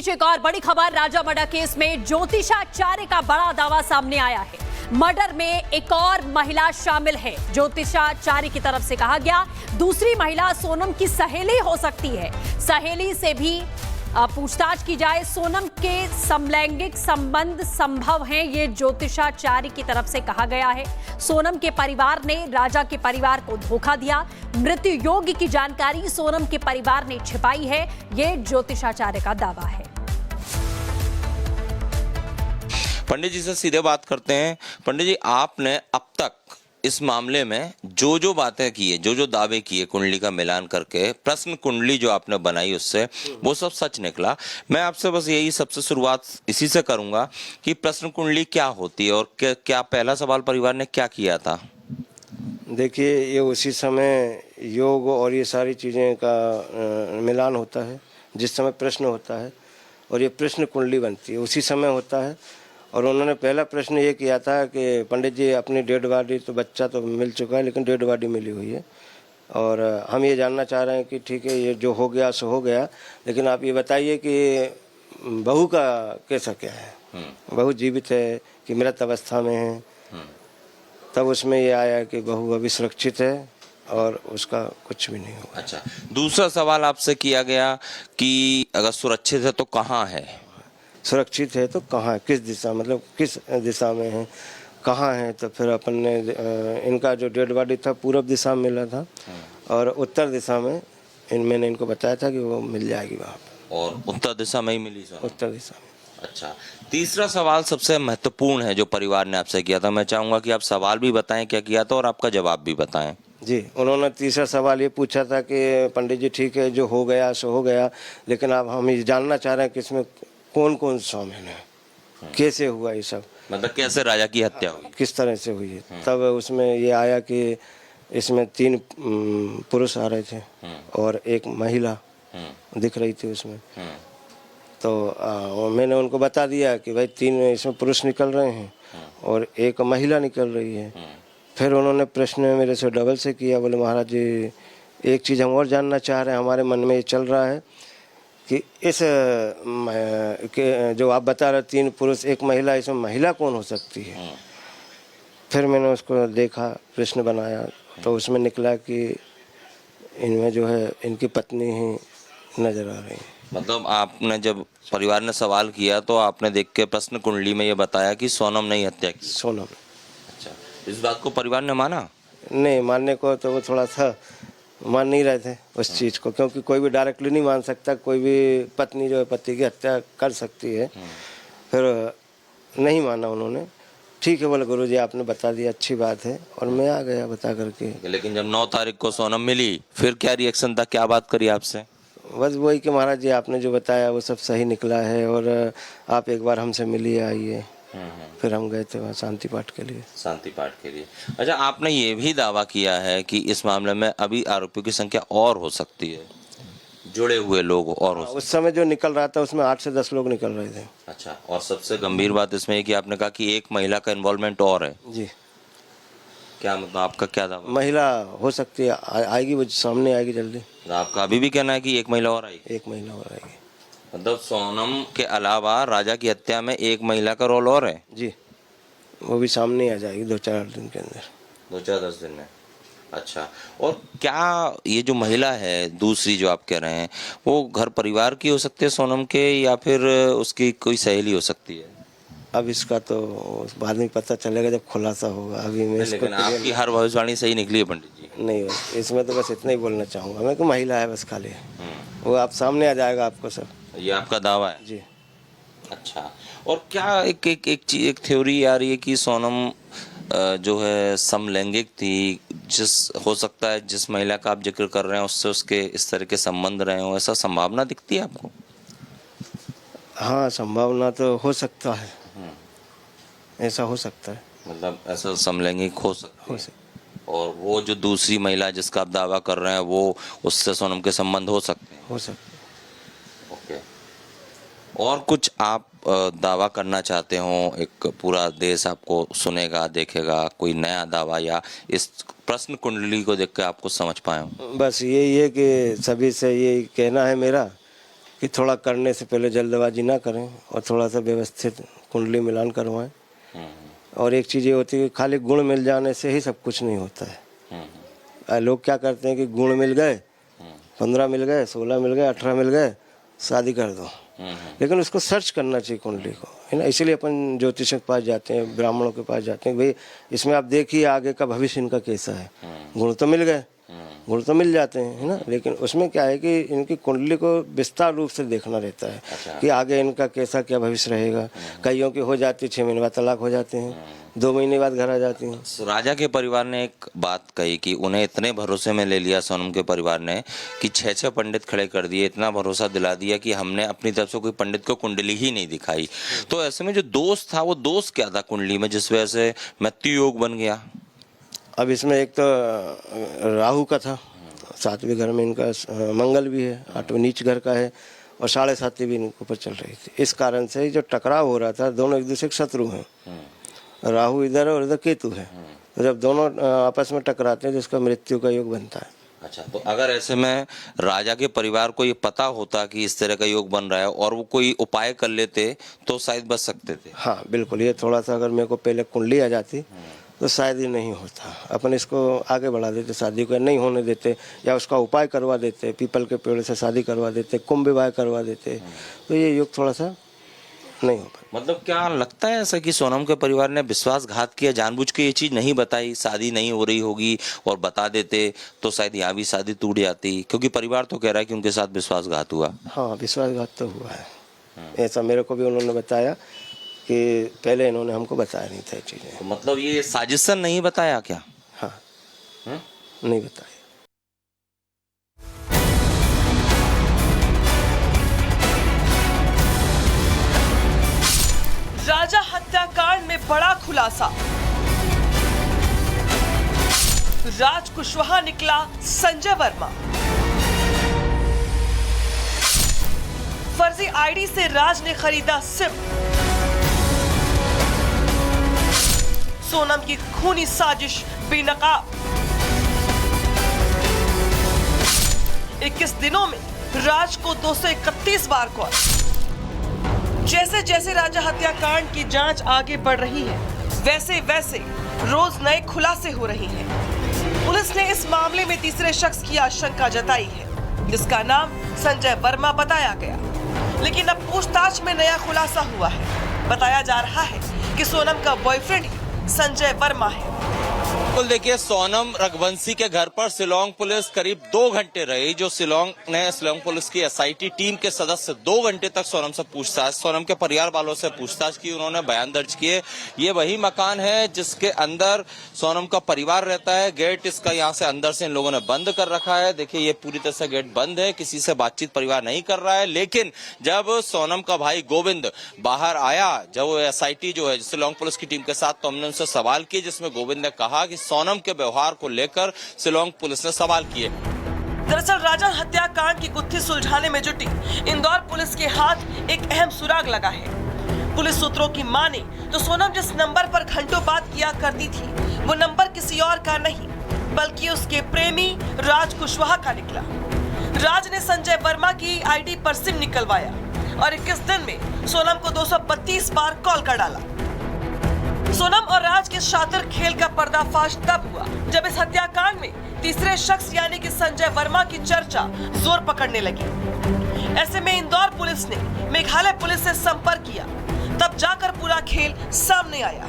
बीच एक और बड़ी खबर, राजा मर्डर केस में ज्योतिषाचार्य का बड़ा दावा सामने आया है। मर्डर में एक और महिला शामिल है। ज्योतिषाचार्य की तरफ से कहा गया दूसरी महिला सोनम की सहेली हो सकती है। सहेली से भी पूछताछ की जाए। सोनम के समलैंगिक संबंध संभव हैं, ये ज्योतिषाचार्य की तरफ से कहा गया है। सोनम के परिवार ने राजा के परिवार को धोखा दिया। मृत्यु योग्य की जानकारी सोनम के परिवार ने छिपाई है, ये ज्योतिषाचार्य का दावा है। पंडित जी से सीधे बात करते हैं। पंडित जी, आपने अब तक इस मामले में जो बातें की है, जो दावे किए, कुंडली का मिलान करके प्रश्न कुंडली जो आपने बनाई उससे वो सब सच निकला। मैं आपसे बस यही सबसे शुरुआत इसी से करूंगा कि प्रश्न कुंडली क्या होती है और क्या पहला सवाल परिवार ने क्या किया था? देखिए, ये उसी समय योग और ये सारी चीज़ें का मिलान होता है जिस समय प्रश्न होता है, और ये प्रश्न कुंडली बनती है उसी समय होता है। और उन्होंने पहला प्रश्न ये किया था कि पंडित जी, अपनी डेड बॉडी, तो बच्चा तो मिल चुका है लेकिन डेड बॉडी मिली हुई है, और हम ये जानना चाह रहे हैं कि ठीक है, ये जो हो गया सो हो गया, लेकिन आप ये बताइए कि बहू का कैसा क्या है, बहू जीवित है कि मृत अवस्था में है। तब उसमें ये आया कि बहू अभी सुरक्षित है और उसका कुछ भी नहीं हुआ। अच्छा, दूसरा सवाल आपसे किया गया कि अगर सुरक्षित है तो कहाँ है? सुरक्षित है तो कहाँ, किस दिशा, मतलब किस दिशा में है, कहाँ है? तो फिर अपन ने इनका जो डेड बॉडी था पूर्व दिशा में मिला था और उत्तर दिशा में मैंने इनको बताया था कि वो मिल जाएगी वहाँ पर, और उत्तर दिशा में ही मिली सर? उत्तर दिशा में। अच्छा, तीसरा सवाल सबसे महत्वपूर्ण है जो परिवार ने आपसे किया था। मैं चाहूंगा कि आप सवाल भी बताएं क्या किया था और आपका जवाब भी बताएं। जी, उन्होंने तीसरा सवाल ये पूछा था कि पंडित जी, ठीक है, जो हो गया सो हो गया, लेकिन अब हम ये जानना चाह रहे हैं कि इसमें कौन कौन शामिल है, कैसे हुआ ये सब, मतलब कैसे राजा की हत्या हुई, किस तरह से हुई है। तब उसमें ये आया कि इसमें 3 पुरुष आ रहे थे और एक महिला दिख रही थी उसमें। तो मैंने उनको बता दिया कि भाई 3 इसमें पुरुष निकल रहे हैं और एक महिला निकल रही है। फिर उन्होंने प्रश्न मेरे से डबल से किया, बोले महाराज जी, एक चीज़ हम और जानना चाह रहे हैं, हमारे मन में ये चल रहा है कि इस के जो आप बता रहे 3 पुरुष एक महिला, इसमें महिला कौन हो सकती है। फिर मैंने उसको देखा, प्रश्न बनाया, तो उसमें निकला कि इनमें जो है इनकी पत्नी ही नजर आ रही है। मतलब आपने जब परिवार ने सवाल किया तो आपने देख के प्रश्न कुंडली में ये बताया कि सोनम ने ही हत्या की? सोनम। अच्छा, इस बात को परिवार ने माना? नहीं, मानने को तो वो थोड़ा सा मान नहीं रहे थे उस चीज़ को, क्योंकि कोई भी डायरेक्टली नहीं मान सकता, कोई भी पत्नी जो है पति की हत्या कर सकती है। फिर नहीं माना उन्होंने। ठीक है, बोले गुरु जी आपने बता दिया, अच्छी बात है, और मैं आ गया बता करके। लेकिन जब 9 तारीख को सोनम मिली फिर क्या रिएक्शन था, क्या बात करी आपसे? बस वही कि महाराज जी आपने जो बताया वो सब सही निकला है और आप एक बार हमसे मिलिए, आइए। फिर हम गए थे वहाँ शांति पाठ के लिए। शांति पाठ के लिए। अच्छा, आपने ये भी दावा किया है कि इस मामले में अभी आरोपियों की संख्या और हो सकती है, जुड़े हुए लोग और हो सकते। उस समय जो निकल रहा था उसमें 8 से 10 लोग निकल रहे थे। अच्छा, और सबसे गंभीर बात इसमें है कि आपने कहा कि एक महिला का इन्वॉल्वमेंट और है। जी। क्या मतलब, आपका क्या दावा? महिला हो सकती है, आएगी, वो सामने आएगी जल्दी। आपका अभी भी कहना है कि एक महिला और आएगी? एक महिला और आएगी। मतलब सोनम के अलावा राजा की हत्या में एक महिला का रोल और है? जी, वो भी सामने आ जाएगी 2-4 दिन के अंदर। 2-4-10 दिन में। अच्छा, और क्या ये जो महिला है दूसरी जो आप कह रहे हैं, वो घर परिवार की हो सकती है सोनम के, या फिर उसकी कोई सहेली हो सकती है? अब इसका तो बाद में पता चलेगा जब खुलासा होगा। अभी मैं इसको लेकिन आपकी हर भविष्यवाणी सही निकली है पंडित जी। नहीं, इसमें तो बस इतना ही बोलना चाहूँगा मैं कि महिला है बस खाली, वो आप सामने आ जाएगा आपको सब। ये आपका दावा है? जी। अच्छा, और क्या एक थ्योरी आ रही है कि सोनम जो है समलैंगिक थी, हो सकता है जिस महिला का आप जिक्र कर रहे हैं उससे उसके इस तरह के संबंध रहे हो, ऐसा संभावना दिखती है आपको? हाँ, संभावना तो हो सकता है, ऐसा हो सकता है। मतलब ऐसा समलैंगिक हो सकता है। और वो जो दूसरी महिला जिसका आप दावा कर रहे हैं वो, उससे सोनम के संबंध हो सकते हैं? हो सकता है। ओके, और कुछ आप दावा करना चाहते हो, एक पूरा देश आपको सुनेगा देखेगा, कोई नया दावा, या इस प्रश्न कुंडली को देख के आपको समझ पाए हो? बस यही है कि सभी से ये कहना है मेरा कि थोड़ा करने से पहले जल्दबाजी ना करें और थोड़ा सा व्यवस्थित कुंडली मिलान करवाएं। और एक चीज़ ये होती है कि खाली गुण मिल जाने से ही सब कुछ नहीं होता है। लोग क्या करते हैं कि गुण मिल गए, 15 मिल गए, 16 मिल गए, 18 मिल गए, शादी कर दो। लेकिन उसको सर्च करना चाहिए कुंडली को, है ना। इसीलिए अपन ज्योतिषियों के पास जाते हैं, ब्राह्मणों के पास जाते हैं, भाई इसमें आप देखिए आगे का भविष्य इनका कैसा है। गुण तो मिल गए, गुण तो मिल जाते हैं, है ना, लेकिन उसमें क्या है कि इनकी कुंडली को विस्तार रूप से देखना रहता है। कि आगे इनका कैसा क्या भविष्य रहेगा। कईयों की हो जाती है 6 महीने बाद तलाक हो जाते हैं, 2 महीने बाद घर आ जाती हैं। राजा के परिवार ने एक बात कही कि उन्हें इतने भरोसे में ले लिया सोनम के परिवार ने कि 6 पंडित खड़े कर दिए, इतना भरोसा दिला दिया कि हमने अपनी तरफ से कोई पंडित को कुंडली ही नहीं दिखाई। तो ऐसे में जो दोष था वो दोष क्या था कुंडली में जिस वजह से मृत्यु योग बन गया? अब इसमें एक तो राहु का था, 7वें घर में इनका मंगल भी है, 8वें नीच घर का है और 7.5 भी इनके ऊपर चल रही थी। इस कारण से जो टकराव हो रहा था, दोनों एक दूसरे के शत्रु हैं। राहु इधर और इधर केतु है, तो जब दोनों आपस में टकराते हैं तो इसका मृत्यु का योग बनता है। अच्छा, तो अगर ऐसे में राजा के परिवार को ये पता होता कि इस तरह का योग बन रहा है और वो कोई उपाय कर लेते तो शायद बच सकते थे। हाँ बिल्कुल, ये थोड़ा सा अगर मेरे को पहले कुंडली आ जाती तो शायद ही नहीं होता। अपन इसको आगे बढ़ा देते, शादी को नहीं होने देते या उसका उपाय करवा देते, पीपल के पेड़ से शादी करवा देते, कुंभ विवाह करवा देते, तो ये योग थोड़ा सा नहीं हो पाता। मतलब क्या लगता है ऐसा कि सोनम के परिवार ने विश्वासघात किया, जानबूझ के ये चीज नहीं बताई, शादी नहीं हो रही होगी और बता देते तो शायद यहाँ भी शादी टूट जाती, क्योंकि परिवार तो कह रहा है कि उनके साथ विश्वासघात हुआ। हाँ विश्वासघात तो हुआ है, ऐसा मेरे को भी उन्होंने बताया कि पहले इन्होंने हमको बताया नहीं था ये चीज़ें। तो मतलब ये साजिशन नहीं बताया क्या? हाँ नहीं बताया। राजा हत्याकांड में बड़ा खुलासा, राज कुशवाहा निकला संजय वर्मा। फर्जी आईडी से राज ने खरीदा सिम। सोनम की खूनी साजिश बेनकाब। 21 दिनों में राज को 231 बार कॉल। जैसे जैसे राजा हत्याकांड की जांच आगे बढ़ रही है, वैसे वैसे रोज नए खुलासे हो रही हैं। पुलिस ने इस मामले में तीसरे शख्स की आशंका जताई है, जिसका नाम संजय वर्मा बताया गया। लेकिन अब पूछताछ में नया खुलासा हुआ है। बताया जा रहा है कि सोनम का बॉयफ्रेंड ही संजय वर्मा है। बिल्कुल, देखिए सोनम रघुवंशी के घर पर शिलोंग पुलिस करीब 2 घंटे रही। जो शिलोंग पुलिस की एसआईटी टीम के सदस्य 2 घंटे तक सोनम से पूछताछ, सोनम के परिवार वालों से पूछताछ की, उन्होंने बयान दर्ज किए। ये वही मकान है जिसके अंदर सोनम का परिवार रहता है। गेट इसका यहाँ से अंदर से इन लोगों ने बंद कर रखा है। देखिए ये पूरी तरह से गेट बंद है, किसी से बातचीत परिवार नहीं कर रहा है। लेकिन जब सोनम का भाई गोविंद बाहर आया, जब एसआईटी जो है शिलोंग पुलिस की टीम के साथ, तो हमने उनसे सवाल किए, जिसमें गोविंद ने कहा कि सोनम के व्यवहार को लेकर शिलोंग पुलिस ने सवाल किए। दरअसल राजा हत्याकांड की गुत्थी सुलझाने में जुटी इंदौर पुलिस के हाथ एक अहम सुराग लगा है। पुलिस सूत्रों की माने तो सोनम जिस नंबर पर घंटों बात किया करती थी, वो नंबर किसी और का नहीं बल्कि उसके प्रेमी राज कुशवाहा का निकला। राज ने संजय वर्मा की आईडी पर सिम निकलवाया और 21 दिन में सोनम को 232 बार कॉल कर डाला। सोनम और राज के शातिर खेल का पर्दाफाश तब हुआ जब इस हत्याकांड में तीसरे शख्स यानी कि संजय वर्मा की चर्चा जोर पकड़ने लगी। ऐसे में इंदौर पुलिस ने मेघालय पुलिस से संपर्क किया, तब जाकर पूरा खेल सामने आया।